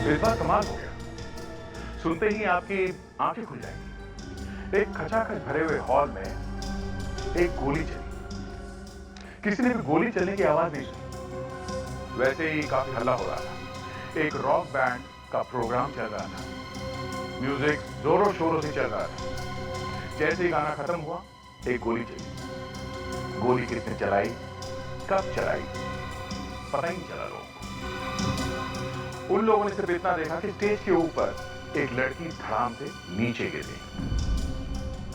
इस बार कमाल हो गया। सुनते ही आपकी आंखें खुल जाएंगी। एक खचाखच भरे हुए हॉल में एक गोली चली। किसी ने भी गोली चलने की आवाज नहीं सुनी। वैसे ही काफी हल्ला हो रहा था। एक रॉक बैंड का प्रोग्राम चल रहा था। म्यूजिक जोरों शोरों से चल रहा था। जैसे ही गाना खत्म हुआ, एक गोली चली। गोली किसने चलाई, कब चलाई, पता ही नहीं चला लोगों को। उन लोगों ने सिर्फ इतना देखा कि स्टेज के ऊपर एक लड़की धड़ाम से नीचे गिरी।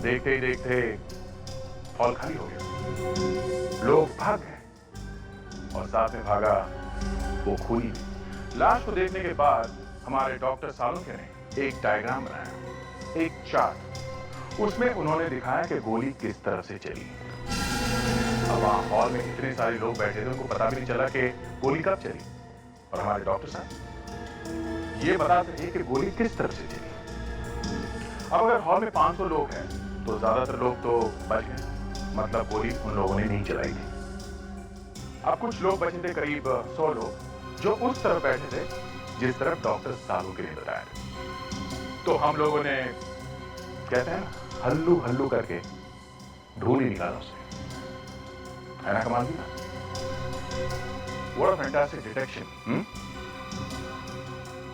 देखते ही देखते हॉल खाली हो गया। लोग भाग गए और साथ में भागा वो खूनी। लाश को देखने के बाद हमारे डॉक्टर सालुंखे ने एक डायग्राम बनाया, एक चार्ट। उसमें उन्होंने दिखाया कि गोली किस तरफ से चली। अब वहां हॉल में इतने सारे लोग बैठे थे, उनको पता भी नहीं चला कि गोली कब चली। और हमारे डॉक्टर साहब ये बताते थे कि गोली किस तरफ से चली। अब अगर हॉल में 500 लोग हैं तो ज्यादातर लोग तो बच गए, मतलब गोली उन लोगों ने नहीं चलाई थी। अब कुछ लोग बचे थे, करीब 100 लोग, जो उस तरफ बैठे थे जिस तरफ डॉक्टर सालुंखे ने बताया था। तो हम लोगों ने, कहते हैं ना, हल्लू हल्लू करके ढूंढ ही निकाला उसे। है ना कमाल की? What a fantastic detection!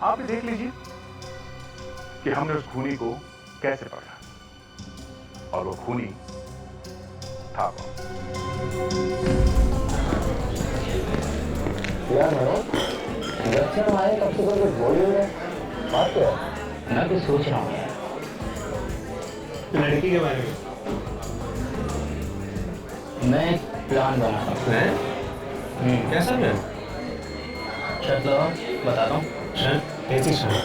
आप भी देख लीजिए कि हमने उस खूनी को कैसे पकड़ा। और वो खूनी था कौन। यार लक्षण आए कब से कुछ बोल ही रहे। बात क्या है? मैं भी सोच रहा हूँ यार। लड़की के बारे में मैं एक प्लान बना रहा हूँ। कैसा प्लान? शर्त लगाओ, बताता हूँ। कैसी शर्त?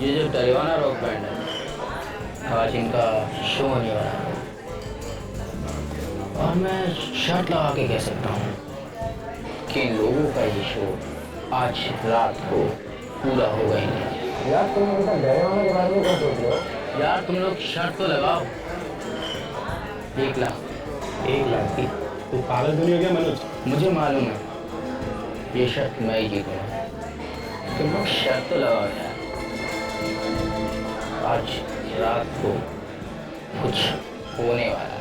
ये जो डरेवाना रॉक बैंड है, आज इनका शो होने वाला है और मैं शर्त लगा के कह सकता हूँ कि इन लोगों का ये शो आज रात को पूरा होगा ही नहीं। यार तुम इनका डरेवाना के बारे में क्या सोच रहे हो? यार तुम लोग शर्त तो लगाओ। 1 लाख। 1 लाख की? तू पागल तो नहीं हो गया मनोज? मुझे मालूम है ये शर्त मैं ही जीतूंगा। तुम लोग शर्त तो लगाओ यार। आज रात को कुछ होने वाला है।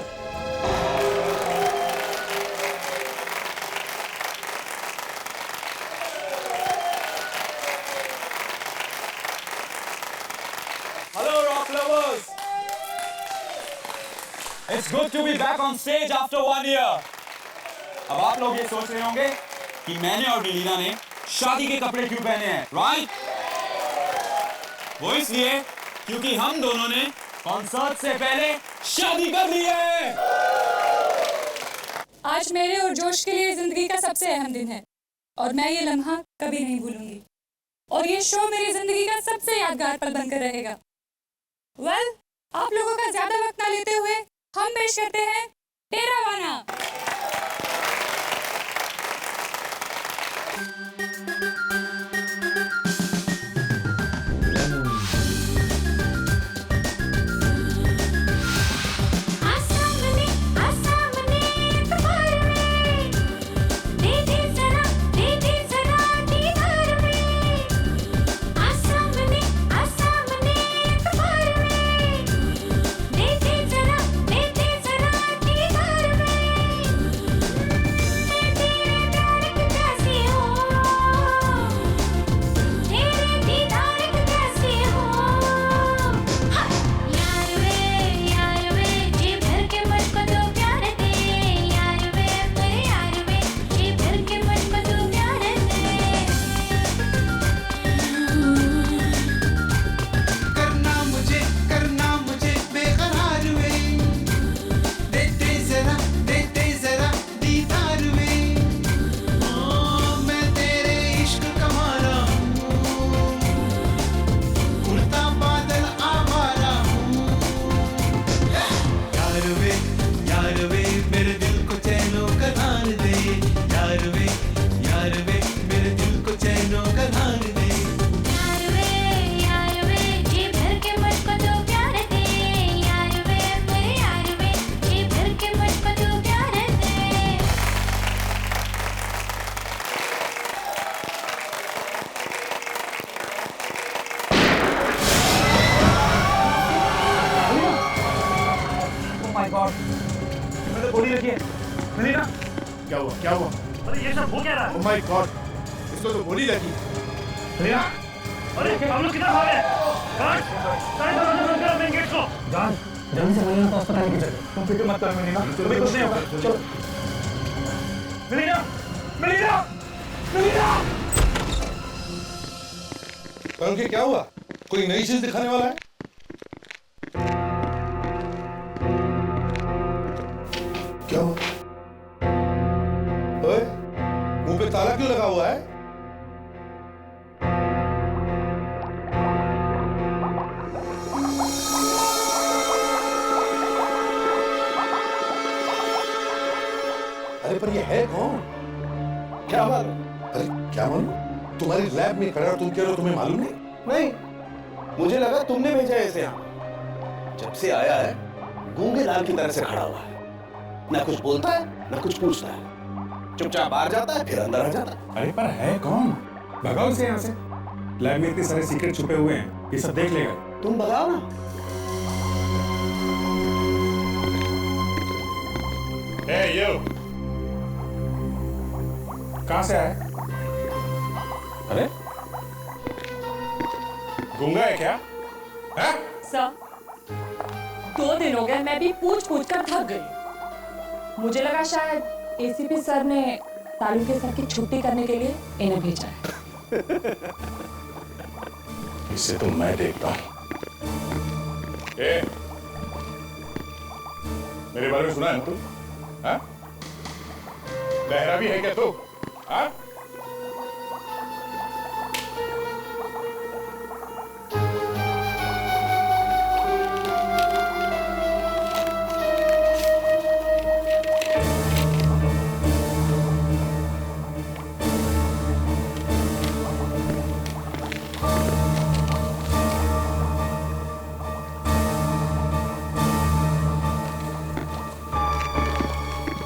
Hello, rock lovers! It's good to be back on stage after 1 year. अब आप लोग ये सोच रहे होंगे कि मैंने और नीलिना ने शादी के कपड़े क्यों पहने हैं, राइट? वो इसलिए क्योंकि हम दोनों ने कॉन्सर्ट से पहले शादी कर ली है। आज मेरे और जोश के लिए जिंदगी का सबसे अहम दिन है और मैं ये लम्हा कभी नहीं भूलूंगी। और ये शो मेरी जिंदगी का सबसे यादगार पल बनकर रहेगा। वेल, आप लोगों का ज्यादा वक्त ना लेते हुए हम पेश करते हैं डेरावाना। गोली लगी है। मेलिना, क्या हुआ क्या हुआ? अरे ये सब हो क्या रहा है? ओह माय गॉड, इसको तो गोली लगी। मेलिना, अरे हम लोग किधर भागे? गार्ड, सारे दरवाजे बंद करो, मेन गेट को। जान जल्दी से महीना को अस्पताल की जगह। तुम फिक्र मत करो मेलिना, तुम्हें कुछ नहीं होगा। चलो। Melaena, melaena, melaena. अंके क्या हुआ? कोई नई चीज दिखाने वाला है? क्या हुआ? ओए, मुंह पे ताला क्यों लगा हुआ है? अरे पर ये है कौन? क्या मालूम? अरे क्या मालूम? तुम्हारी लैब में खड़ा तुम कह रहे हो तुम्हें मालूम नहीं? नहीं, मुझे लगा तुमने भेजा है इसे यहाँ। जब से आया है गूंगे लाल की तरह से खड़ा हुआ है, ना कुछ बोलता है ना कुछ पूछता है, चुपचाप बाहर जाता है फिर अंदर आ जाता है। अरे पर है कौन? भगाओ इसे यहाँ से। लैब में इतने सारे सीक्रेट छुपे हुए हैं, ये सब देख लेगा। तुम भगाओ ना। यो कहाँ से आया? अरे गूंगा है क्या? है? सर, 2 दिन हो गए, मैं भी पूछ कर थक गई। मुझे लगा शायद एसीपी सर ने तालुके सर की छुट्टी करने के लिए इन्हें भेजा है। इसे तो मैं देखता हूँ। मेरे बारे में सुना है तू? हाँ? लहरा भी है क्या तू? हाँ?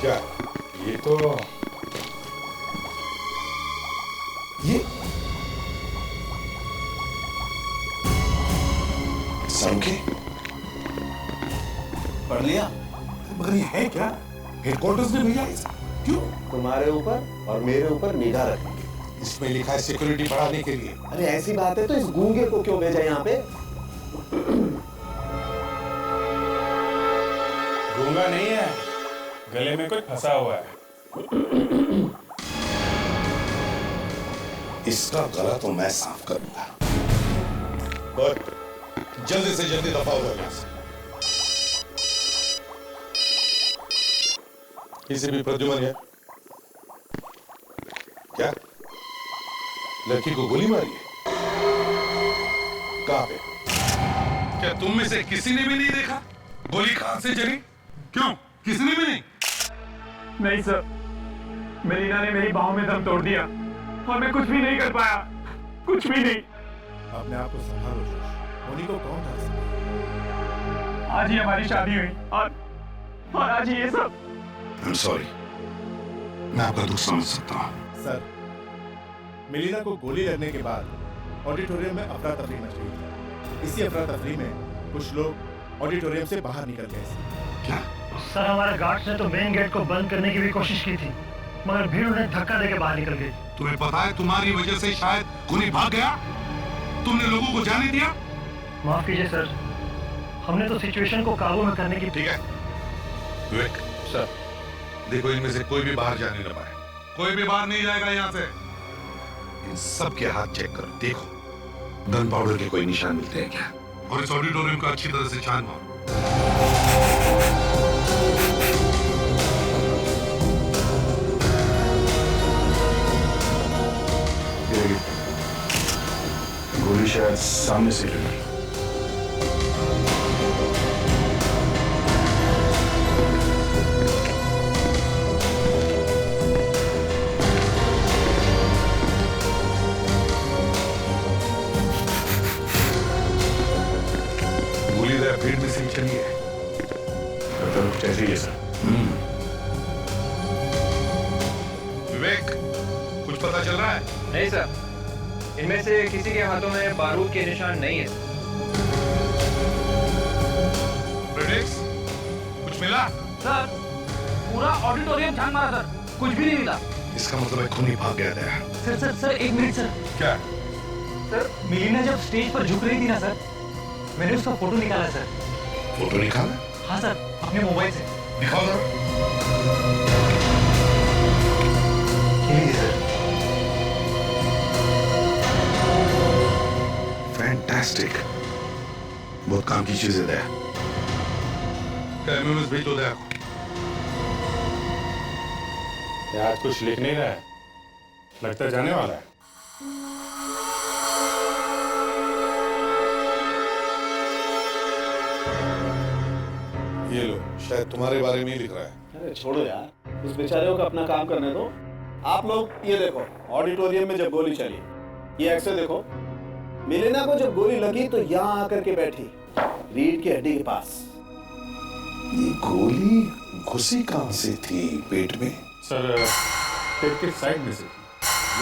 क्या ये तो ये संख्य पढ़ लिया? मगर ये है क्या? हेडक्वार्टर्स ने भेजा इसे? क्यों? तुम्हारे ऊपर और मेरे ऊपर निगाह रखेंगे। इसमें लिखा है सिक्योरिटी बढ़ाने के लिए। अरे ऐसी बात है तो इस गूंगे को क्यों भेजा यहाँ पे? गूंगा नहीं है, गले में कुछ फंसा हुआ है। इसका गला तो मैं साफ करूंगा। और जल्दी से जल्दी दफा हो जाओ यहाँ से। किसी भी प्रद्युमन है क्या? लड़की को गोली मारी है? कहां पे? क्या तुम में से किसी ने भी नहीं देखा गोली कहां से चली? क्यों? किसी ने भी नहीं? नहीं सर, मेलिना ने मेरी बाहों में दम तोड़ दिया और मैं कुछ भी नहीं कर पाया, कुछ भी नहीं। अपने आप को संभालो जोश। मोनी को कौन था सकता? आज ही हमारी शादी हुई और आज ही ये सब। I'm sorry, मैं आपका दुख समझ सकता हूँ। सर, मेलिना को गोली लगने के बाद ऑडिटोरियम में अफरा तफरी मच गई थी। इसी अफरा तफरी में कुछ लोग ऑडिटोरियम से बाहर निकल गए। क्या? सर, हमारे गार्ड्स ने तो मेन गेट को बंद करने की भी कोशिश की थी, मगर भीड़ उन्हें धक्का देके बाहर निकल गई। तुम्हें पता है तुम्हारी वजह से शायद खूनी भाग गया? तुमने लोगों को जाने दिया? माफ कीजिए सर, हमने तो सिचुएशन को काबू में करने की। ठीक है विवेक सर, देखो इनमें से कोई भी बाहर जाने न पाए। कोई भी बाहर नहीं जाएगा यहाँ से। इन सब के हाथ चेक करो, देखो गन पाउडर के कोई निशान मिलते हैं क्या? और इस ऑडिटोरियम को अच्छी तरह से छान मारो। गोली शायद सामने से लगी। गोली जरा पेट में से चली है। कुछ ऐसी है सर। विवेक, कुछ पता चल रहा है? नहीं सर, इनमें से किसी के हाथों में बारूद के निशान नहीं है। प्रेडिक्स, कुछ मिला? सर, पूरा ऑडिटोरियम छान मारा सर, कुछ भी नहीं मिला। इसका मतलब है खूनी भाग गया था। सर सर सर एक मिनट सर। क्या? सर मिलीना जब स्टेज पर झुक रही थी ना सर, मैंने उसका फोटो निकाला सर। फोटो निकाला? हाँ सर, अपने मोबाइल से। दिखाओ जरा। सर फैंटास्टिक, बहुत काम की चीजें दे। एमएमएस भेज दो दे। आज कुछ लिख नहीं रहा है, लगता है जाने वाला है। ये लो, शायद तुम्हारे बारे में ही लिख रहा है। अरे छोड़ो यार, उस बेचारे को अपना काम करने दो। आप लोग ये देखो, ऑडिटोरियम में जब गोली चली, ये एक्से देखो। मिलेना को जब गोली लगी तो यहाँ आकर के बैठी, रीढ़ की हड्डी के पास। ये गोली घुसी कहां से थी पेट में? सर पेट के साइड में से।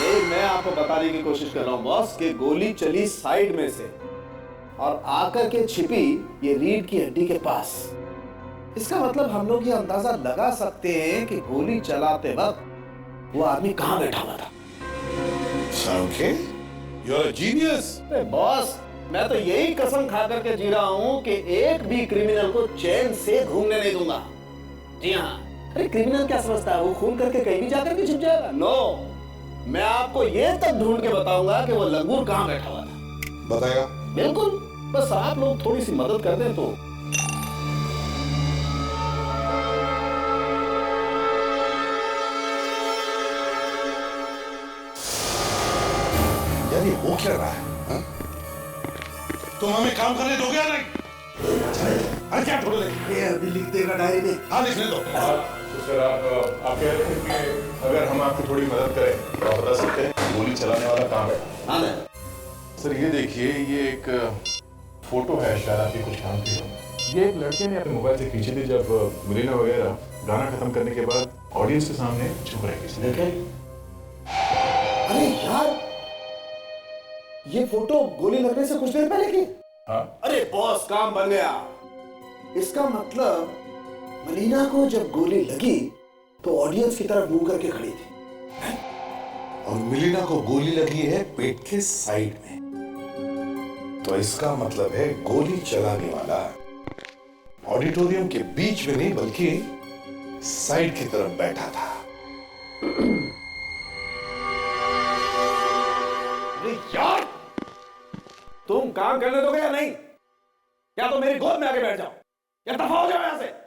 ये मैं आपको बताने की कोशिश कर रहा हूँ बॉस, कि गोली चली साइड में से और आकर के छिपी ये रीढ़ की हड्डी के पास। इसका मतलब हम लोग ये अंदाजा लगा सकते हैं कि गोली चलाते वक्त वो आदमी कहाँ बैठा हुआ था। Okay, you're a genius. अरे बॉस, मैं तो यही कसम खा करके जी रहा हूँ कि एक भी क्रिमिनल को चैन से घूमने नहीं दूंगा। जी हाँ, अरे क्रिमिनल क्या समझता है, वो खून करके कहीं भी जाकर के छिप जाएगा? नो, मैं आपको ये तक ढूंढ के बताऊंगा कि वो लंगूर कहाँ बैठा हुआ था। बताएगा? बिल्कुल, बस आप लोग थोड़ी सी मदद कर दें तो। यार ये हो क्या रहा है? हा? तुम हमें काम करने दोगे या नहीं? अरे क्या छोड़ दे? ये अभी लिख देगा डायरी में। हाँ लिखने दो। तो सर आप कह रहे थे कि अगर हम आपकी थोड़ी मदद करें तो आप बता सकते हैं गोली चलाने वाला कहाँ है? हाँ ना सर ये देखिए, ये एक फोटो है, शायद आपके कुछ काम की हो। ये एक लड़के ने अपने मोबाइल से खींची थी जब मिलीना वगैरह गाना खत्म करने के बाद ऑडियंस के सामने झुक रही थी। अरे यार, ये फोटो गोली लगने से कुछ देर पहले की। हाँ? अरे बॉस, काम बन गया। इसका मतलब मलीना को जब गोली लगी तो ऑडियंस की तरफ मुंह करके खड़ी थी, और मिलीना को गोली लगी है पेट के साइड में। तो इसका मतलब है गोली चलाने वाला ऑडिटोरियम के बीच में नहीं बल्कि साइड की तरफ बैठा था। अरे यार, तुम काम करने दोगे या नहीं? या तो मेरी गोद में आके बैठ जाओ या दफा हो जाओ यहां से।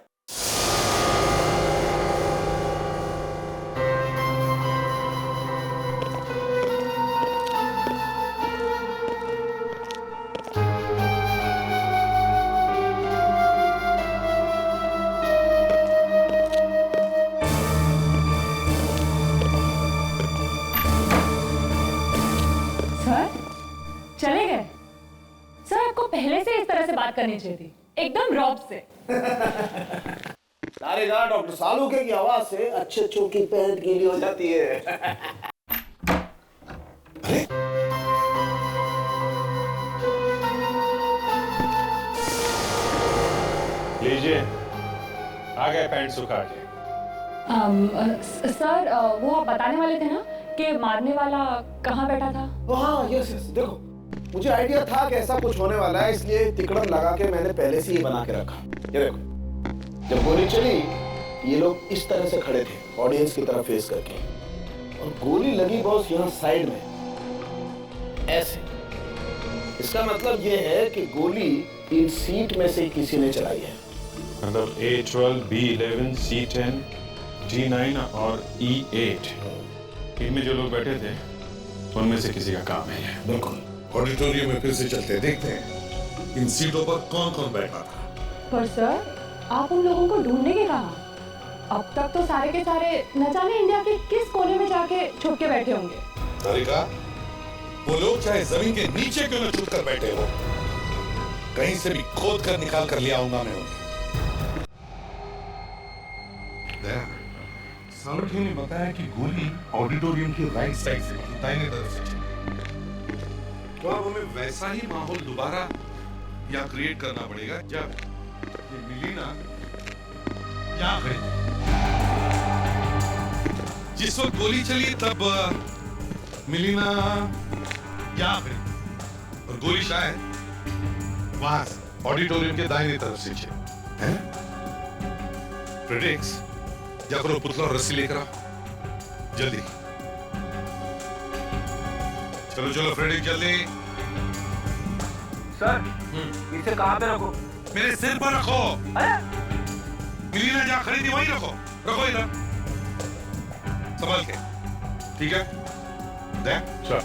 चले गए? सर आपको पहले से इस तरह से बात करनी चाहिए थी, एकदम रॉब से। सारे गार्ड डॉक्टर सालूके की आवाज से अच्छे की पैंट गीली हो जाती है। लीजिए, आ गए पैंट सुखा के। सर वो आप बताने वाले थे ना कि मारने वाला कहाँ बैठा था? हाँ यस यस, देखो मुझे आइडिया था कि ऐसा कुछ होने वाला है, इसलिए तिकड़म लगा के मैंने पहले से ही बना के रखा। ये देखो, जब गोली चली ये लोग इस तरह से खड़े थे ऑडियंस की तरफ फेस करके, और गोली लगी बॉस यहाँ साइड में ऐसे। इसका मतलब ये है कि गोली इन सीट में से किसी ने चलाई है। मतलब A12, B11, C10, D9 और E8, इनमें जो लोग बैठे थे उनमें से किसी का काम है ये। बिल्कुल। ऑडिटोरियम में फिर से चलते देखते हैं इन सीटों पर कौन कौन बैठा था। पर सर आप उन लोगों को ढूंढने के कहा? अब तक तो सारे के सारे न जाने इंडिया के किस कोने में जाके छुप के बैठे होंगे। तारिका, वो लोग चाहे जमीन के नीचे क्यों न छुप कर बैठे हो, कहीं से भी खोद कर निकाल कर ले आऊंगा मैं उन्हें। सालूके ने बताया कि गोली ऑडिटोरियम की राइट साइड से दाहिने तरफ से चली। तो अब हमें वैसा ही माहौल दोबारा यहाँ क्रिएट करना पड़ेगा जब ये मिलीना यहाँ खड़ी। जिस वक्त गोली चली तब मिलीना यहाँ पे और गोली शायद वहां से ऑडिटोरियम के दाहिने तरफ से चली है? फ्रेडरिक्स, जाकर वो पुतला और रस्सी लेकर आओ जल्दी। चलो चलो फ्रेडरिक्स जल्दी। सर इसे कहाँ पे रखो? मेरे सिर पर रखो। मिलीना जहाँ खरीदी वहीं रखो, रखो इधर संभाल के, ठीक है? देख सर,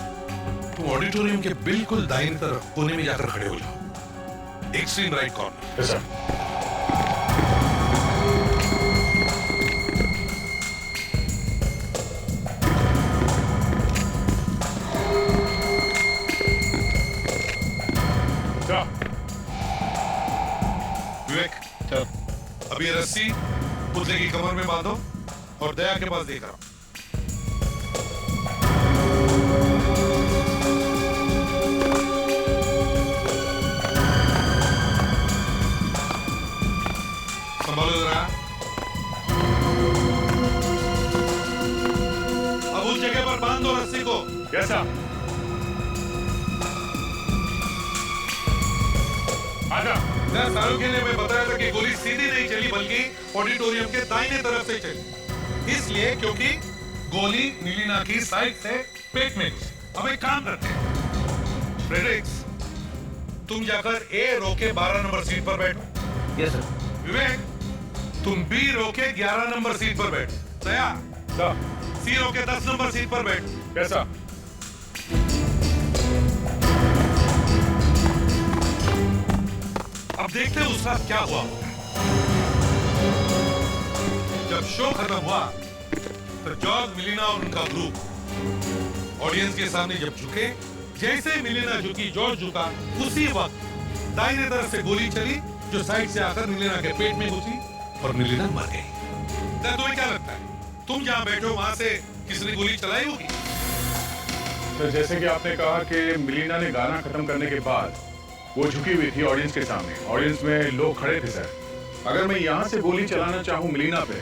तुम ऑडिटोरियम के बिल्कुल दाहिनी तरफ कोने में जाकर खड़े हो जाओ, extreme right corner. Yes sir. Vivek, अब ये रस्सी पुतले की कमर में बांधो और दया के पास लेकर आओ। संभालो जरा। अब उस जगह पर बांध दो रस्सी को। Yes sir. आजा। शाहरुख ने मैं बताया था कि गोली सीधी नहीं चली बल्कि ऑडिटोरियम के दाहिने तरफ से चली, इसलिए क्योंकि गोली मिलीना की साइड से पेट में घुसी। अब एक काम करते हैं, फ्रेडरिक्स तुम जाकर ए रो के 12 नंबर सीट पर बैठो। Yes sir. विवेक तुम बी रो के 11 नंबर सीट पर बैठो। दया सी रो के 10 नंबर सीट पर बैठो। कैसा? अब देखते हैं उस रात क्या हुआ। जब शो खत्म हुआ तो जॉर्ज, मिलीना और उनका ग्रुप ऑडियंस के सामने जब झुके, जैसे मिलीना झुकी जॉर्ज झुका, उसी वक्त दाहिने तरफ से गोली चली जो साइड से आकर मिलीना के पेट में घुसी और मिलीना मर गई। तुम्हें क्या लगता है, तुम जहां बैठे हो वहां से किसी ने गोली चलाई होगी? तो जैसे कि आपने कहा कि मिलीना ने गाना खत्म करने के बाद वो झुकी हुई थी ऑडियंस के सामने, ऑडियंस में लोग खड़े थे सर। अगर मैं यहाँ से गोली चलाना चाहूँ मिलीना पे,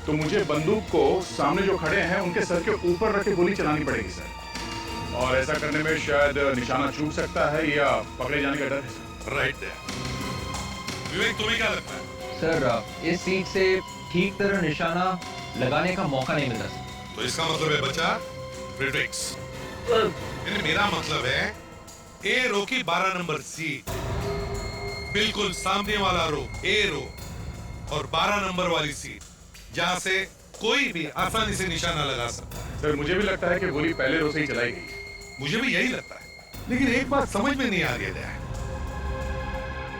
तो मुझे बंदूक को सामने जो खड़े हैं उनके सर के ऊपर रख के गोली चलानी पड़ेगी सर, और ऐसा करने में शायद निशाना चूक सकता है या पकड़े जाने का डर है सर। राइट। विवेक तुम्हें क्या लगता है? सर इस सीट से ठीक तरह निशाना लगाने का मौका नहीं मिला। तो इसका मतलब है बच्चा फ्रेडरिक्स, मेरा मतलब है ए रो की 12 नंबर सीट, बिल्कुल सामने वाला रो ए रो और 12 नंबर वाली सीट, जहां से कोई भी आसानी से निशाना लगा सकता है। सर मुझे भी लगता है कि गोली पहले रो से ही चलाई गई। मुझे भी यही लगता है, लेकिन एक बात समझ में नहीं आ रही है,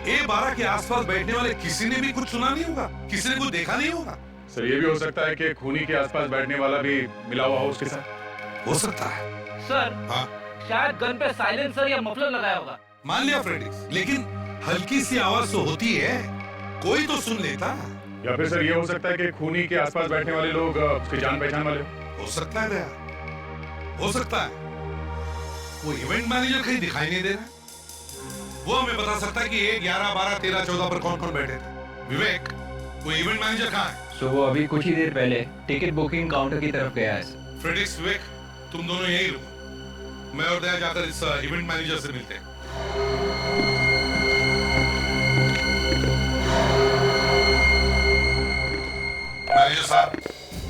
A12 के आसपास बैठने वाले किसी ने भी कुछ सुना नहीं होगा, किसी ने कुछ देखा नहीं होगा। सर ये भी हो सकता है कि खूनी के आसपास बैठने वाला भी मिला हुआ हो उसके साथ। हो सकता है सर। हाँ, शायद गन पे साइलेंसर या मफलर लगाया होगा। मान लिया फ्रेडरिक्स, लेकिन हल्की सी आवाज तो होती है, कोई तो सुन लेता। या फिर सर ये हो सकता है कि खूनी के आसपास बैठने वाले लोग उसकी जान पहचान वाले हो सकता है दया, हो सकता है। वो इवेंट मैनेजर कहीं दिखाई नहीं दे रहा, वो हमें बता सकता है कि 1, 11, 12, 13, 14 पर कौन कौन बैठे थे। विवेक वो इवेंट मैनेजर कहाँ है? सो वो अभी कुछ ही देर पहले टिकट बुकिंग काउंटर की तरफ गया है। फ्रेडरिक्स, विवेक तुम दोनों यही रुको, मैं और दया जाकर इस इवेंट मैनेजर से मिलते हैं। मैनेजर साहब।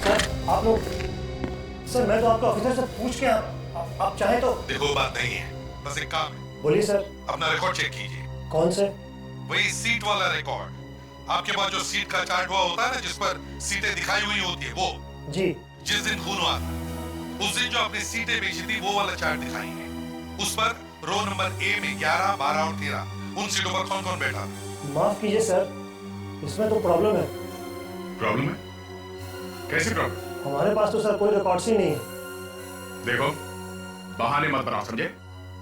सर आप लोग, सर मैं तो आपका ऑफिसर से पूछ के आप चाहे तो। देखो बात नहीं है, बस एक काम है। बोलिए सर। अपना रिकॉर्ड चेक कीजिए। कौन से? वही सीट वाला रिकॉर्ड, आपके पास जो सीट का चार्ट हुआ होता है ना, जिस पर सीटें दिखाई हुई होती है, वो जी। जिस दिन खून हुआ था उस दिन जो आपने सीटें बेची थी वो वाला चार्ट दिखाई है। उस पर रो नंबर ए में 11, 12 और 13 उन सीटों पर कौन कौन बैठा था? माफ कीजिए सर, इसमें तो प्रॉब्लम है। प्रॉब्लम है? कैसी प्रॉब्लम? हमारे पास तो सर कोई रिकॉर्ड्स ही नहीं है। देखो बहाने मत बनाओ, समझे?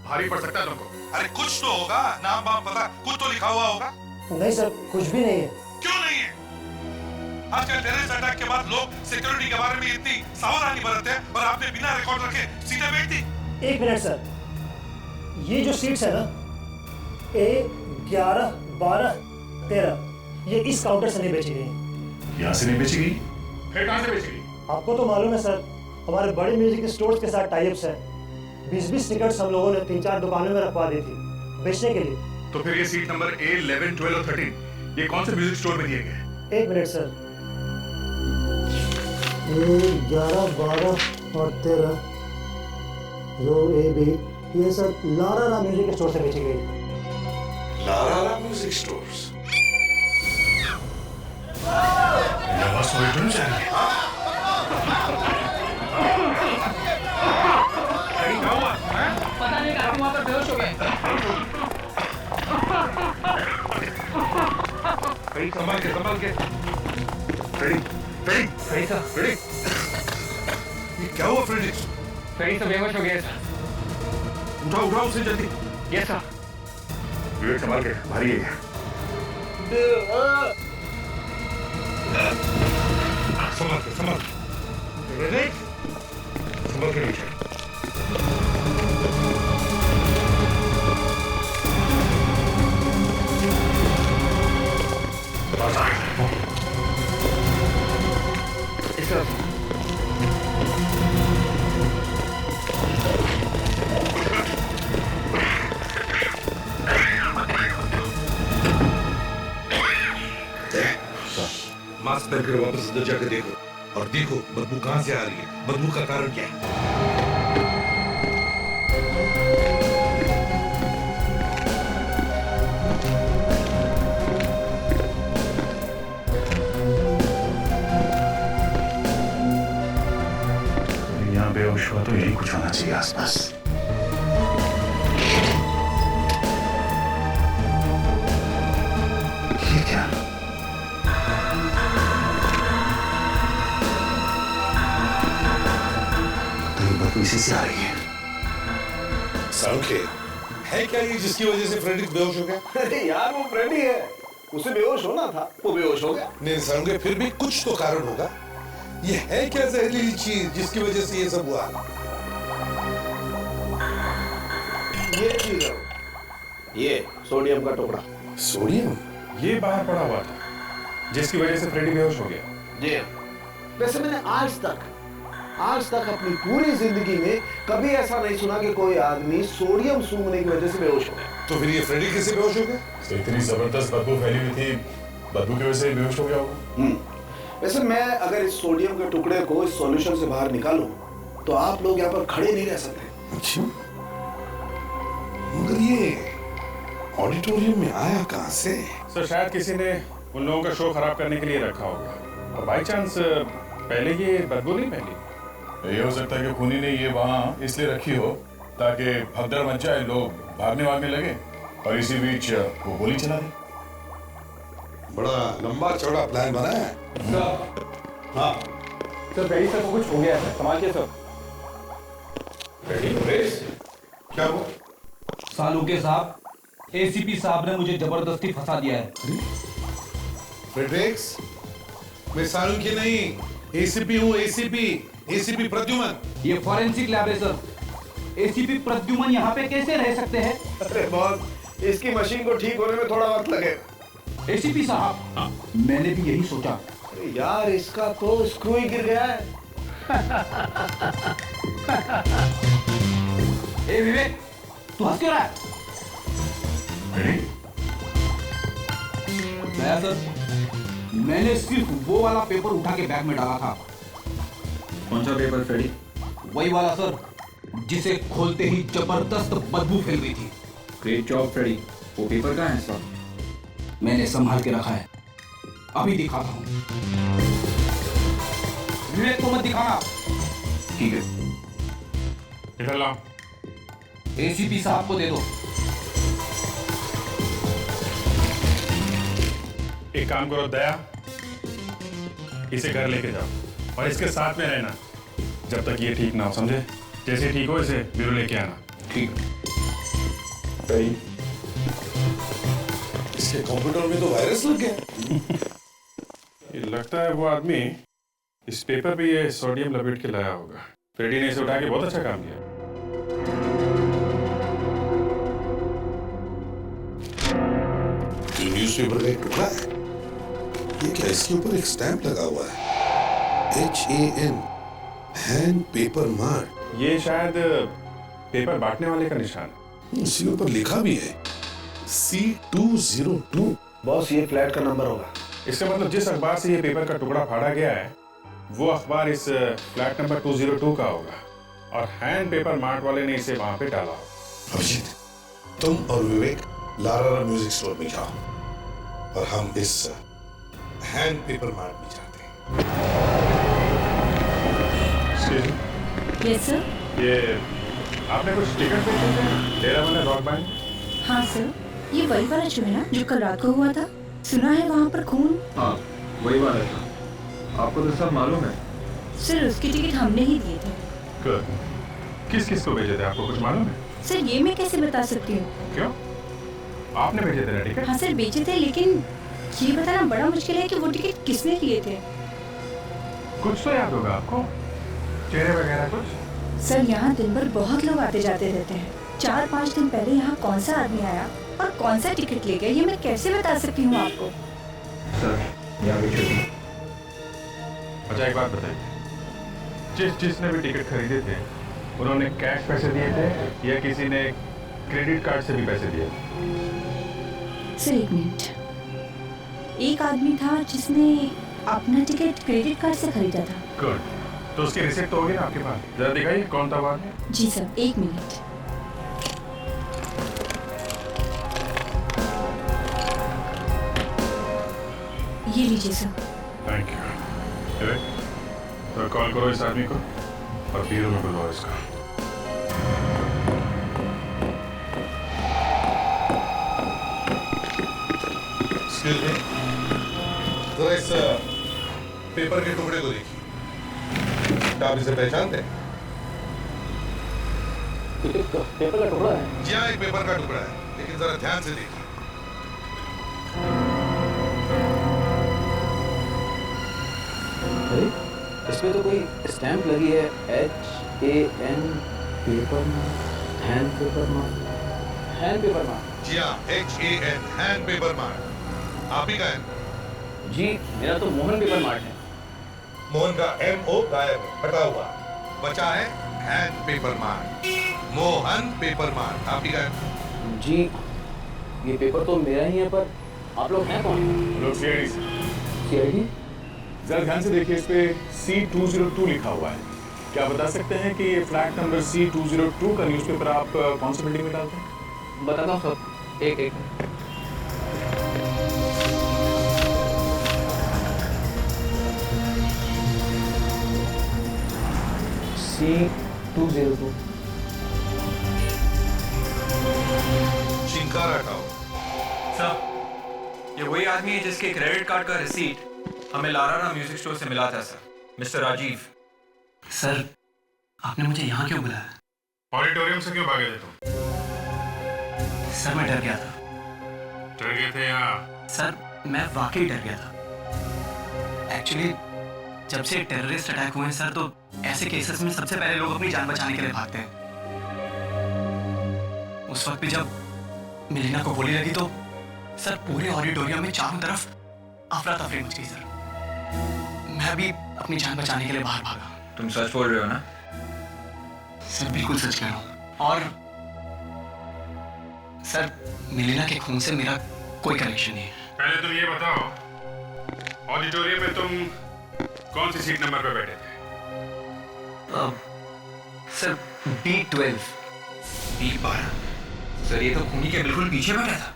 भारी पड़ सकता है तुमको। अरे कुछ तो होगा, नाम वाम पता, कुछ तो लिखा हुआ होगा। नहीं सर, कुछ भी नहीं है। क्यों नहीं है? आजकल टेररिस्ट अटैक के बाद लोग सिक्योरिटी के बारे में इतनी सावधानी बरतते हैं और आपने बिना रिकॉर्ड रखे सीटें बेच दी। 1 मिनट सर, ये जो सीट्स है ना A, 11, 12, 13 ये इस काउंटर से नहीं बेची गई। यहाँ से नहीं बेची गई? फिर कहाँ से बेची गई? आपको तो मालूम है सर, हमारे बड़े म्यूजिक स्टोर्स के साथ टाइप्स है। 20-20 टिकट्स हम लोगों ने 3-4 दुकानों में रखवा दी थी बेचने के लिए। तो फिर ये सीट नंबर A, 11, 12 और 13 ये कौन से म्यूजिक स्टोर में दिए गए? एक मिनट सर, 11, 12 और 13 जो A, B ये सब लारा म्यूजिक स्टोर से बेची गई। Lara music stores. आवाज तो एकदम जा रही है। पता नहीं काफी वहां पर बेहोश हो गए। संभाल के फ्रेडी सर। ये क्या हुआ फ्रेडी? फ्रेडी सर बेहोश हो गए सर। उठाओ उसे जल्दी। Yes sir. विवेक संभाल के, भारी है। संभाल के नीचे। मास्क पहनकर वापस अंदर जाकर देखो और देखो बदबू कहां से आ रही है, बदबू का कारण क्या है। यहाँ बेहोश हुआ तो यही कुछ होना चाहिए आसपास। ये क्या? इसी से आ रही है। सांखे है क्या ये जिसकी वजह से फ्रेडी बेहोश हो गया? अरे यार वो फ्रेडी है, उसे बेहोश होना था, वो बेहोश हो गया। नहीं सांखे, फिर भी कुछ तो कारण होगा। ये है क्या जहरीली चीज जिसकी वजह से ये सब हुआ? ये चीज है, ये सोडियम का टुकड़ा। सोडियम? ये बाहर पड़ा हुआ था जिसकी वजह से फ्रेडी बेहोश हो गया। जी वैसे मैंने आज तक अपनी पूरी जिंदगी में कभी ऐसा नहीं सुना कि कोई आदमी सोडियम सूंघने की वजह से बेहोश हो गया। तो फिर ये फ्रेडी कैसे बेहोश हो गया? इतनी जबरदस्त बदबू फैली हुई थी, बदबू की वजह से बेहोश हो गया होगा। वैसे मैं अगर इस सोडियम के टुकड़े को इस सॉल्यूशन से बाहर निकालूं तो आप लोग यहाँ पर खड़े नहीं रह सकते। अच्छा, मगर ये ऑडिटोरियम में आया कहां से? सर शायद किसी ने उन लोगों का शो खराब करने के लिए रखा होगा और बाई चांस पहले ये बदबू नहीं फैली। ये हो सकता है कि खूनी ने ये वहां इसलिए रखी हो ताकि भगदड़ मच जाए, लोग भागने लगे और इसी बीच वो गोली चला दी। बड़ा लंबा चौड़ा प्लान बना है। हाँ सर फ्रेडी सर को कुछ हो गया है, संभालिए सर। क्या हुआ? सालुके साहब, एसीपी साहब ने मुझे जबरदस्ती फंसा दिया है। फ्रेडरिक्स, मैं सालुके नहीं, एसीपी हूँ। एसीपी प्रद्युमन। ये फॉरेंसिक लैब है सर। एसीपी प्रद्युमन यहाँ पे कैसे रह सकते हैं? अरे बॉस, इसकी मशीन को ठीक होने में थोड़ा वक्त लगेगा। एसीपी साहब, मैंने भी यही सोचा। अरे यार इसका तो स्क्रू ही गिर गया है। ए विवेक, तू हंस क्यों रहा है? दया सर, मैंने सिर्फ वो वाला पेपर उठा के बैग में डाला था। कौन सा पेपर फ्रेडी? वही वाला सर, जिसे खोलते ही जबरदस्त बदबू फैल गई थी। Great job Freddy. वो पेपर कहाँ है सर? मैंने संभाल के रखा है, अभी दिखाता हूँ। विवेक को मत दिखाना। ठीक है। इधर लाओ। एसीपी साहब को दे दो। एक काम करो दया, इसे घर लेके जाओ और इसके साथ में रहना जब तक ये ठीक ना हो, समझे? जैसे ठीक हो इसे ब्यूरो लेके आना। ठीक। इसके कंप्यूटर में तो वायरस लग गया। ये लगता है वो आदमी इस पेपर पे ये सोडियम लपेट के लाया होगा। फ्रेडी ने इसे उठा के बहुत अच्छा काम किया। ये न्यूज़पेपर का एक टुकड़ा है। ये क्या? इसके ऊपर एक स्टैंप लगा हुआ है, HAN। हैंड पेपर मार्ट, ये शायद पेपर बांटने वाले का निशान है। इसी ऊपर लिखा भी है C202। बॉस ये फ्लैट का नंबर होगा। इसका मतलब जिस अखबार से ये पेपर का टुकड़ा फाड़ा गया है वो अखबार इस फ्लैट नंबर 202 का होगा और हैंड पेपर मार्ट वाले ने इसे वहां पे डाला होगा। अभिजीत, तुम और विवेक लारा म्यूजिक स्टोर में जाओ और हम इस हैंड पेपर मार्ट में जाते हैं। Yes sir. ये आपने कुछ टिकट बेचे थे डेरा वाला रॉक बैंड? हाँ सर, ये वही वाला शो है ना जो कल रात को हुआ था? सुना है वहाँ पर खून। हाँ वही वाला था। आपको तो सब मालूम है। सर उसकी टिकट हमने ही दिए थे। किस किस को भेजे थे आपको कुछ मालूम है? सर ये मैं कैसे बता सकती हूँ? क्यों? आपने भेजे थे ना टिकट? हाँ सर बेचे थे, लेकिन ये बताना बड़ा मुश्किल है कि वो टिकट किसने लिए थे। कुछ तो याद होगा आपको, चेहरे वगैरह कुछ? सर यहाँ दिन भर बहुत लोग आते जाते रहते हैं। 4-5 दिन पहले यहाँ कौन सा आदमी आया और कौन सा टिकट ले गया ये मैं कैसे बता सकती हूँ आपको? सर यहाँ भी छुट्टी। अच्छा एक बात बताइए, जिसने भी टिकट खरीदे थे उन्होंने कैश पैसे दिए थे या किसी ने क्रेडिट कार्ड से भी पैसे दिए थे? सर एक मिनट, एक आदमी था जिसने अपना टिकट क्रेडिट कार्ड से खरीदा था। गुड, तो उसकी रिसिप्ट तो होगी ना आपके पास? जरा दिखाइए कौन था वो आदमी। जी सर एक मिनट। ये लीजिए सर। Thank you. तो कॉल करो इस आदमी को और ब्यूरो में बुलवाओ इसका। एक्सक्यूज मी, जरा इस पेपर के टुकड़े को देखिए। क्या आप इसे पहचानते हैं? पेपर का टुकड़ा है? जी हाँ, एक पेपर का टुकड़ा है, लेकिन जरा ध्यान से देखिए। अरे इसमें तो कोई स्टैंप लगी है, HAN paper mart, hand paper mart, hand paper mart. जी हाँ, HAN हैंड पेपर मार्ट। आप ही का है? जी मेरा तो मोहन पेपर मार्ट है। मोहन का MO गायब है, हटा हुआ। बचा है hand paper mart, Mohan paper mart. आप ही का है? जी ये पेपर तो मेरा ही है, पर आप लोग हैं कौन? लोग CID। CID? जरा ध्यान से देखिए, इस पे C202 लिखा हुआ है। क्या बता सकते हैं कि ये फ्लैट नंबर C202 का न्यूज़पेपर आप कौन सी बिल्डिंग में डालते हैं? बताता हूँ सब, एक C202। चिंकार हटाओ। सर ये वही आदमी है जिसके क्रेडिट कार्ड का रिसीट हमें लारा म्यूजिक स्टोर से मिला था सर, मिस्टर राजीव। सर आपने मुझे यहाँ क्यों बुलाया? ऑडिटोरियम से क्यों भागे थे तुम? सर मैं डर गया था। डर गए थे या? सर मैं वाकई डर गया था। एक्चुअली जब से टेररिस्ट अटैक हुए हैं सर, तो ऐसे केसेस में सबसे पहले लोग अपनी जान बचाने के लिए भागते हैं। उस वक्त भी जब मिलीना को गोली लगी तो सर पूरे ऑडिटोरियम में चारों तरफ अफरा तफरी मच गई सर। मैं भी अपनी जान बचाने के लिए बाहर भागा। तुम सच बोल रहे हो ना? सर बिल्कुल सच कह रहा हूँ। और सर मिलीना के खून से मेरा कोई कनेक्शन नहीं है। पहले तुम ये बताओ, ऑडिटोरियम में तुम कौन सी सीट नंबर पे बैठे थे? Sir B12। B12? सर ये तो खूनी के बिल्कुल पीछे बैठा था।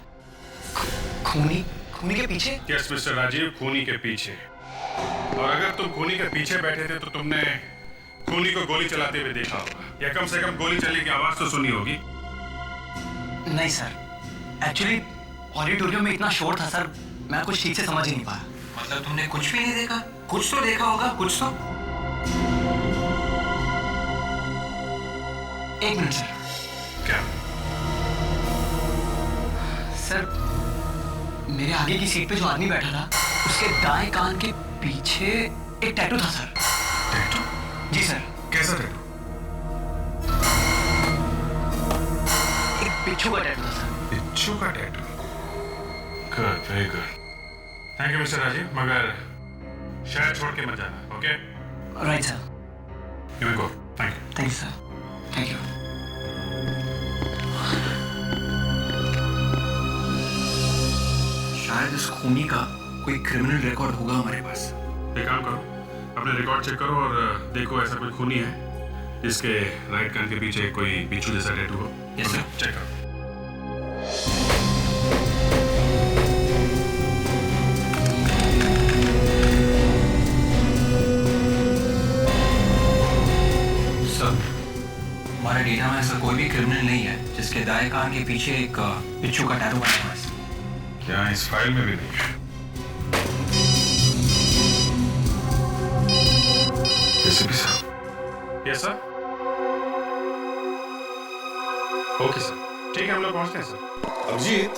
खूनी के पीछे? यस मिस्टर राजीव, खूनी के पीछे। और अगर तुम खूनी के पीछे बैठे थे तो तुमने खूनी को गोली चलाते हुए देखा होगा, या कम से कम गोली चलने की आवाज तो सुनी होगी। नहीं सर, एक्चुअली ऑडिटोरियम में इतना शोर था सर, मैं कुछ ठीक से समझ ही नहीं पाया। मतलब तुमने कुछ भी नहीं देखा? कुछ तो देखा होगा, कुछ तो। एक मिनट सर। क्या? सर मेरे आगे की सीट पे जो आदमी बैठा था उसके दाएं कान के पीछे एक टैटू था सर। टैटू? जी सर। कैसा टैटू? एक बिच्छू का टैटू था सर। बिच्छू का tattoo? Good, very good. Thank you mister Rajeev, मगर शहर छोड़ के मत जाना, okay? Right sir. You go. Thank you sir, thank you. शायद इस खूनी का कोई क्रिमिनल रिकॉर्ड होगा हमारे पास। एक काम करो, अपने रिकॉर्ड चेक करो और देखो ऐसा कोई खूनी है जिसके राइट कान के पीछे कोई बिच्छू जैसा टैटू हो। यस सर, चेक करो। सर, हमारे डेटा में ऐसा कोई भी क्रिमिनल नहीं है जिसके दाएं कान के पीछे एक बिच्छू का टैटू बना हुआ है। क्या इस फाइल में भी नहीं? एसीपी साहब। Yes sir. ओके सर, ठीक है, हम लोग पहुंचते हैं सर। अभिजीत,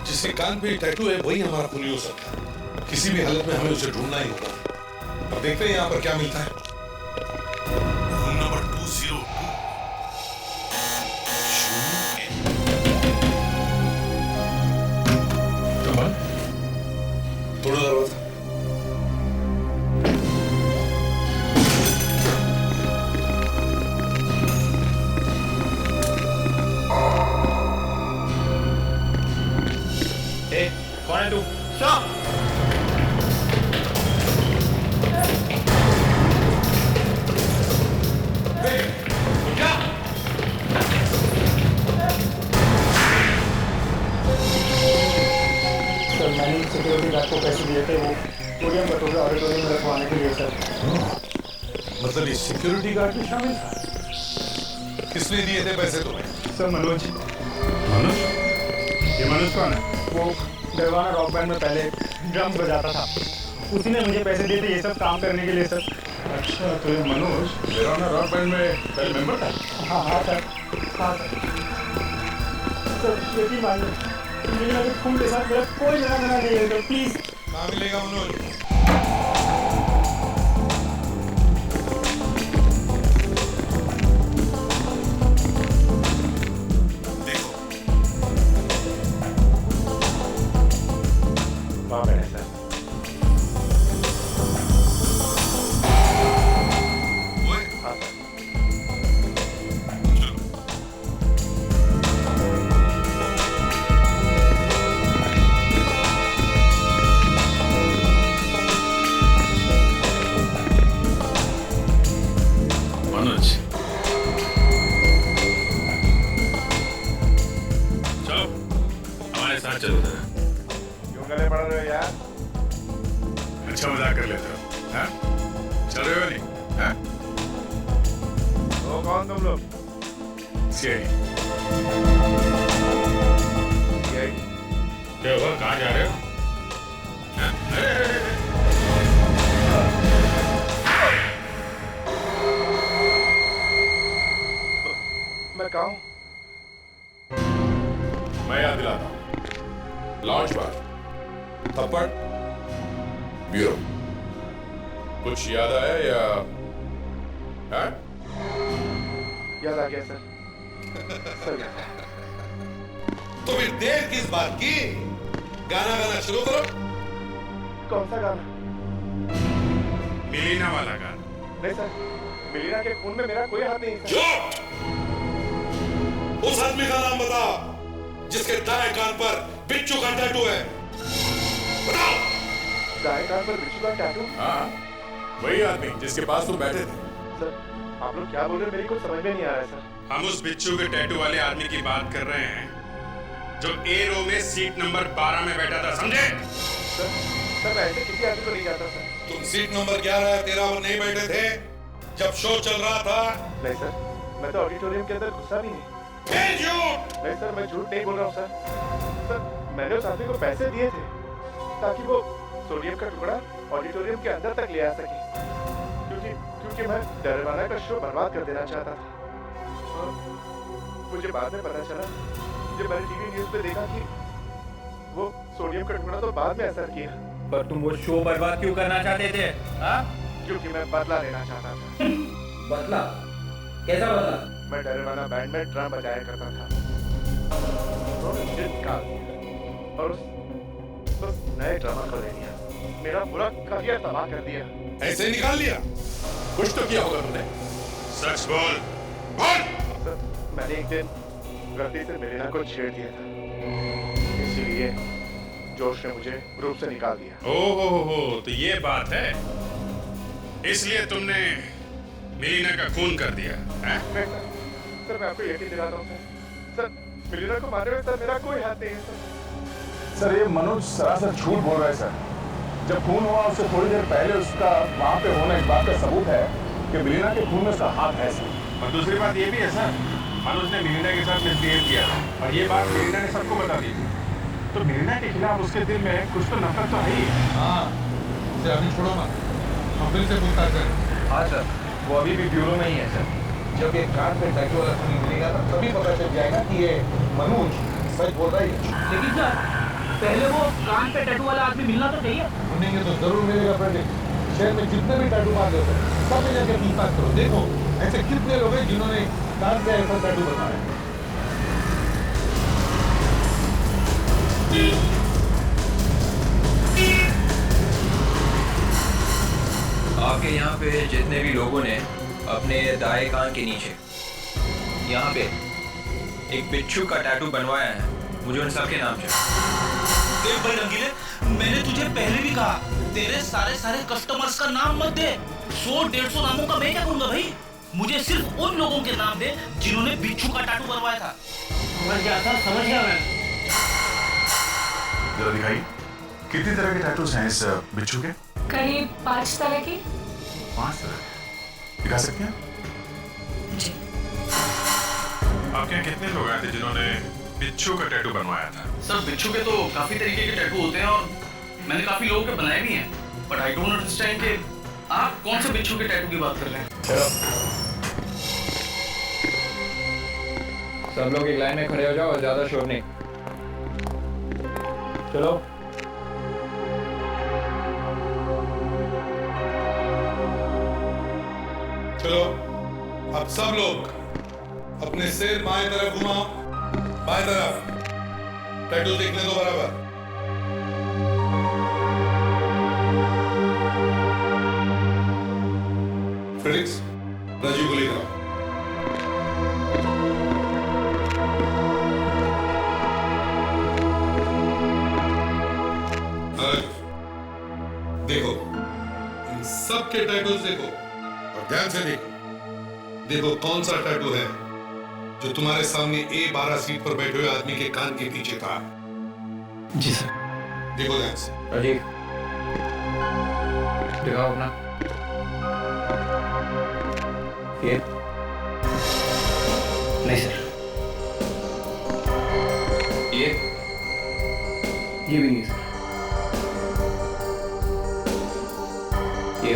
जिसके कान पे टैटू है वही हमारा खूनी हो सकता है। किसी भी हालत में हमें उसे ढूंढना ही होगा। अब देखते हैं यहाँ पर क्या मिलता है। Room number 202। तोड़ो दरवाजा। कौन है तू? सर, मैंने सिक्योरिटी गार्ड को पैसे दिए थे, वो पोडियम कटोरे ऑडिटोरियम में रखवाने के लिए सर। मतलब ये सिक्योरिटी गार्ड भी शामिल था? किसने दिए थे पैसे तुम्हें? सर, मनोज। मनोज? ये मनोज कौन है? वो डरवाना रॉक बैंड में पहले ड्रम्स बजाता था, उसी ने मुझे पैसे दिए थे ये सब काम करने के लिए सर। अच्छा, तो ये मनोज डरवाना रॉक बैंड में पहले मेंबर था? हाँ हाँ सर, हाँ सर। सर यकीन मानिए, मेरे अभी खून के साथ मेरा कोई लेना देना नहीं है, प्लीज। कहाँ मिलेगा मनोज? वहाँ बैठे सर। हाँ सर। मनोज, चलो हमारे साथ चलो जरा। क्यों गले पड़ रहे हो यार? अच्छा मजाक कर लेते हो, हाँ? चल रहे हो नहीं, हाँ? तो कौन तुम लोग? सीआईडी। क्या हुआ, कहाँ जा रहे हो? हाँ? अरे मैं कहा हूँ? मैं याद दिलाता हूँ। लॉन्च बार, थप्पड़, ब्यूरो। कुछ याद आया या? हाँ? याद आ गया सर। सर याद आया। तो फिर देर किस बात की? गाना गाना शुरू करो। कौन सा गाना? मिलीना वाला गाना। नहीं सर, मिलीना के खून में मेरा कोई हाथ नहीं सर। झूठ! उस आदमी का नाम बता जिसके दाएं कान पर बिच्छू का टैटू है। बताओ। दाएं कान पर बिच्छू का टैटू? हाँ, वही आदमी जिसके पास तुम बैठे थे। सर, आप लोग क्या बोल रहे हैं, मेरी कुछ समझ में नहीं आ रहा है सर। हम उस बिच्छू के टैटू वाले आदमी की बात कर रहे हैं जो ए रो में सीट नंबर 12 में बैठा था, समझे? सर, मैं ऐसे किसी आदमी को नहीं जानता सर। तुम सीट नंबर 11 या 13 पर नहीं बैठे थे जब शो चल रहा था? नहीं सर, मैं तो ऑडिटोरियम के अंदर घुसा भी नहीं। झूठ! नहीं सर, मैं झूठ नहीं बोल रहा हूँ सर। सर, मैंने उस आदमी को पैसे दिए थे ताकि वो सोडियम का टुकड़ा ऑडिटोरियम के अंदर तक ले आ सके, क्योंकि मैं डरवाना का शो बर्बाद कर देना चाहता था। और मुझे बाद में पता चला जब मैंने टीवी न्यूज़ पे देखा कि वो सोडियम का टुकड़ा तो बाद में असर किया। पर तुम वो शो बर्बाद क्यों करना चाहते थे? हाँ? क्योंकि मैं बदला लेना चाहता था। बदला? कैसा बदला? मैं डरवाना बैंड में ड्रम बजाया करता था। उन्होंने मुझे निकाल दिया और उस नए ड्रमर को ले लिया। मेरा पूरा करियर तबाह कर दिया। ऐसे निकाल लिया? कुछ तो किया होगा तुमने। सच बोल, बोल। सर, मैंने एक दिन गलती से मिलिना को छेड़ दिया था, इसीलिए जोश ने मुझे ग्रुप से निकाल दिया। ओहो, तो ये बात है, इसलिए तुमने मिलिना का खून कर दिया है? सर मैं आपको यकीन दिलाता हूँ सर, मिलिना को मारे हुए सर मेरा कोई हाथ नहीं है सर। ये मनोज सरासर झूठ बोल रहा है सर। जब खून हुआ उससे थोड़ी देर पहले उसका वहां पे होना इस बात का सबूत है कि मिलिना के खून में उसका हाथ है सर। और दूसरी बात ये भी है सर, मनोज ने मिलिना के साथ मिसबिहेव किया था और ये बात मिलिना ने सबको बता दी थी। तो मिलिना के खिलाफ उसके दिल में कुछ तो नफरत तो है ही। हाँ, उसे अभी छोड़ो मत, हम फिर से पूछताछ करें। हाँ सर, वो अभी भी ब्यूरो में ही है सर। जब ये कान पे टैटू वाला खून मिलेगा ना तभी पता चल जाएगा कि ये मनोज सच बोल रहा है। लेकिन सर पहले वो कान पे टैटू वाला आदमी मिलना तो चाहिए। सुनेंगे तो जरूर मिलेगा फ्रेंड। शहर में जितने भी टैटू मार देते हैं सब मिल जाकर पूछताछ करो। देखो ऐसे कितने लोग हैं जिन्होंने कान पे ऐसा टैटू बनाया है। आपके यहाँ पे जितने भी लोगों ने अपने दाएं कान के नीचे यहाँ पे एक बिच्छू का टैटू बनवाया है, मुझे उन सबके नाम चाहिए। देख भाई रंगीले, मैंने तुझे पहले भी कहा तेरे सारे कस्टमर्स का नाम मत दे। 100-150 नामों का मैं क्या करूंगा भाई? मुझे सिर्फ उन लोगों के नाम दे जिन्होंने बिच्छू का टैटू बनवाया था। समझ गया सर, समझ गया मैं। जरा दिखाइए, कितनी तरह के टैटूज हैं इस बिच्छू के? करीब 5 तरह की। 5 तरह? दिखा सकते हैं? जी। आपके यहाँ कितने लोग आए थे जिन्होंने बिच्छू का टैटू बनवाया था? सर बिच्छू के तो काफी तरीके के टैटू होते हैं और मैंने काफी लोगों के बनाए भी हैं, बट आई डोंट अंडरस्टैंड कि आप कौन से बिच्छू के टैटू की बात कर रहे हैं। सब लोग एक लाइन में खड़े हो जाओ और ज्यादा शोर नहीं। चलो। चलो अब सब लोग अपने सिर बाएं तरफ घुमाओ, बाएं तरफ। टैटू देखने दो बराबर। फ्रेडिक्स, राजीव को लेकर आओ। देखो इन सब के टैटूज देखो और ध्यान से देखो। देखो कौन सा टैटू है जो तुम्हारे सामने A12 सीट पर बैठे हुए आदमी के कान के पीछे था। जी सर। देखो ध्यान से। राजीव दिखाओ अपना। ये नहीं सर। ये भी नहीं सर। ये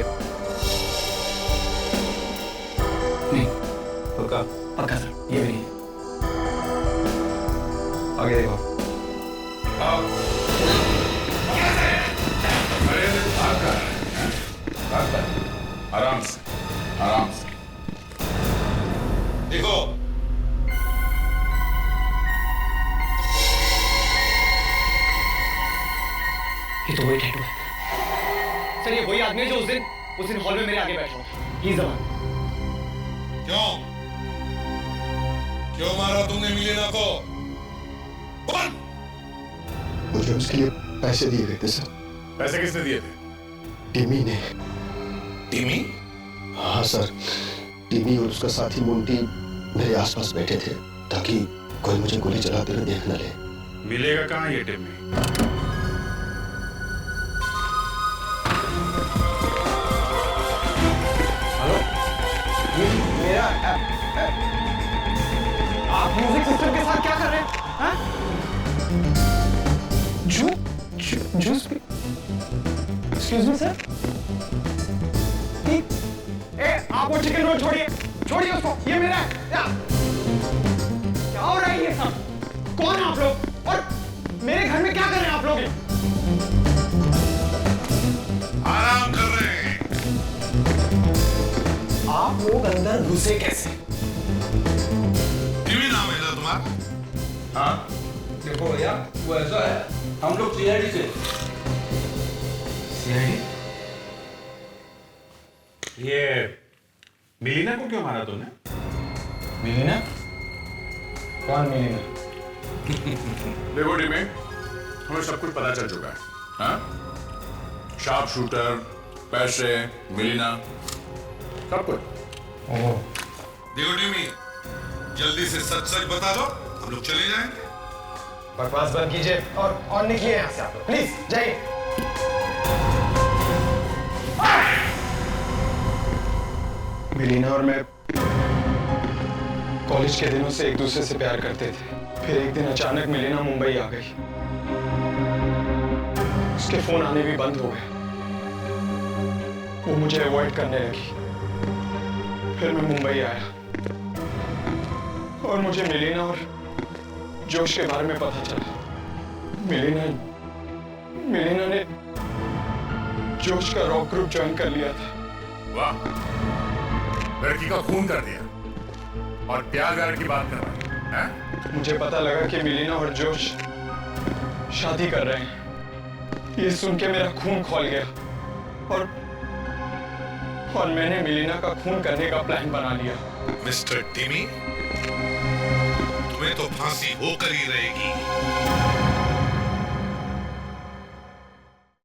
नहीं। पक्का? पक्का सर, ये भी नहीं। आगे देखो। आराम से, आराम से देखो। ये तो वही टैटू है सर। ये वही आदमी है जो उस दिन हॉल में मेरे आगे बैठा था। ही जवान। क्यों मारा तुमने मिलिना को? बोल। मुझे उसके लिए पैसे दिए गए थे सर। पैसे किसने दिए थे? टिमी ने। टिमी? हाँ सर, टिमी और उसका साथी मुंटी मेरे आसपास बैठे थे ताकि कोई मुझे गोली चलाते हुए देख न ले। मिलेगा कहाँ ये टिमी? आप म्यूजिक सिस्टम के साथ क्या कर रहे हैं? हाँ? जूस भी? Excuse me sir? आप वो चिकन रोल छोड़िए, छोड़िए उसको, ये मेरा है। क्या हो रहा है ये सब? कौन है आप लोग और मेरे घर में क्या कर रहे हैं आप लोग? आराम कर रहे हैं। आप लोग अंदर घुसे कैसे? टीवी नाम है ना तुम्हारा? हाँ देखो भैया, वो ऐसा है, हम लोग सीआईडी से। सीआईडी? ये मिलीना को क्यों मारा तुमने? मिलीना? कौन मिलीना? देखो टीमे, हमें सब कुछ पता चल चुका है। हाँ? शार्प शूटर, पैसे, मिलीना, सब कुछ। देखो टीमी, जल्दी से सच सच बता दो, हम लोग चले जाएंगे। बकवास बंद कीजिए और निकलिए यहाँ से आप लोग, प्लीज जाइए। मिलीना और मैं कॉलेज के दिनों से एक दूसरे से प्यार करते थे। फिर एक दिन अचानक मिलीना मुंबई आ गई। उसके फोन आने भी बंद हो गए। वो मुझे अवॉइड करने लगी। फिर मैं मुंबई आया और मुझे मिलीना और जोश के बारे में पता चला। मिलीना ने जोश का रॉक ग्रुप ज्वाइन कर लिया था। वाह, लड़की का खून कर दिया और प्यार व्यार की बात कर रहा है? मुझे पता लगा कि मिलीना और जोश शादी कर रहे हैं। ये सुन के मेरा खून खौल गया और मैंने मिलीना का खून करने का प्लान बना लिया। मिस्टर टिमी, तुम्हें तो फांसी होकर ही रहेगी।